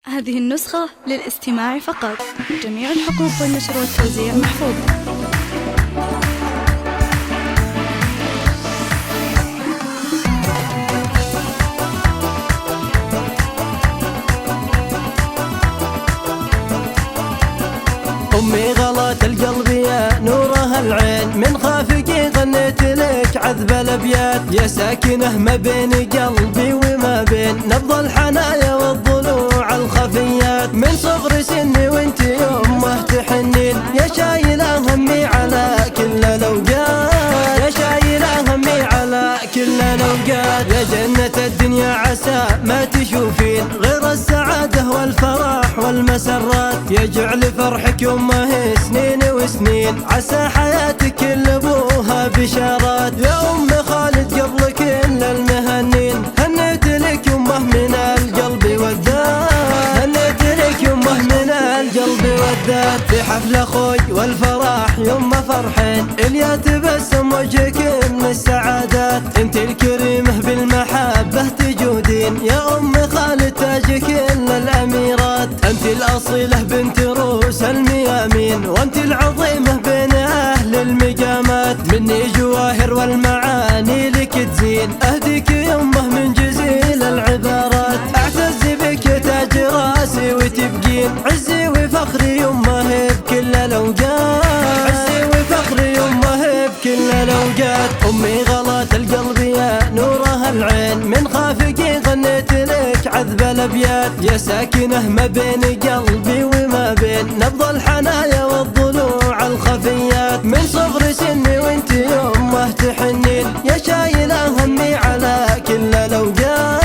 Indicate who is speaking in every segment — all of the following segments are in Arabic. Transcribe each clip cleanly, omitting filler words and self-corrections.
Speaker 1: هذه النسخة للاستماع فقط. جميع الحقوق والنشر والتوزيع محفوظة.
Speaker 2: أمي غلات القلب يا نورها العين، من خافقي غنيت لك عذب الأبيات، يا ساكنة ما بين قلبي وما بين نبض الحنايا والضلوع الخفيات، من صغر سني وانت يمه تحنين، يا شايلة همي على كل الأوقات، يا شايلة همي على كل الأوقات، يا جنة الدنيا عسى ما تشوفين غير السعادة والفرح والمسرات، يجعل فرحك يمه سنين وسنين، عسى حياتك كل ابوها بشارات، يا ام خالد قبل كل المهنين، هنيت لك يمه من القلب والذات، هنيت لك يمه من القلب والذات، في حفل اخوي والفرح يمه فرحين، اليا تبسم وجهك من السعادات، انت الكريمه بالمحبه تجودين، يا ام خالد تاج كل الاميرات، انت الاصيله بنت روس الميامين، وانت العظيمه بين اهل المقامات، مني جواهر والمعاني لك تزين، اهديك يمه من جزيل العبارات، اعتز بك تاج راسي وتبقين عزي وفخري يمه بكل الاوقات، عزي وفخري يمه بكل الاوقات، امي غلات القلب يا نورها العين، من خافقي غنيت لك عذب الابيات، يا ساكنه ما بين قلبي وما بين نبض الحنايا والضلوع الخفيات، من صغر سني وانت يمه تحنين، يا شايلة همي على كل الأوقات،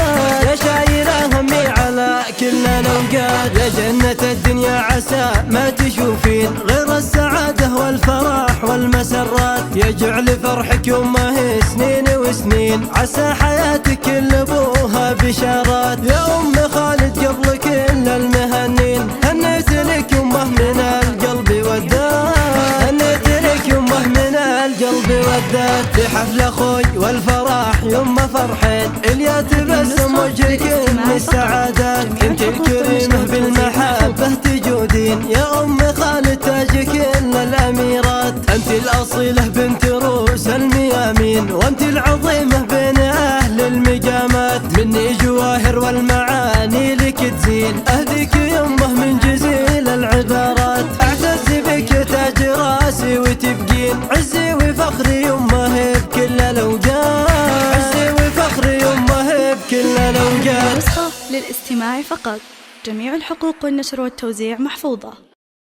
Speaker 2: يا شايلة همي على كل الأوقات، يا جنة الدنيا عسى ما تشوفين غير السعادة والفرح والمسرات، يجعل فرحك يمه سنين وسنين، عسى حياتك كل ابوها بشارات، يا ام خالد قبل كل المهنين، هنيت لك يمه من القلب والذات، هنيت لك يمه من القلب والذات، في حفل اخوي والفرح يمه فرحين، اليا تبسم وجهك من السعادات، انت الكريمه بالمحبه تجودين، يا ام خالد تاج كل الاميرات، انت الاصيله بنت روس الميامين، وانت العظيمه بين اهل المقامات، مني جواهر والمعاني لك تزين، اهديك يمه من جزيل العبارات، اعتز بك تاج راسي وتبقين عزي وفخري يمه بكل الاوقات، عزي وفخري يمه بكل الاوقات.
Speaker 1: نسخة للاستماع فقط. جميع الحقوق والنشر والتوزيع محفوظة.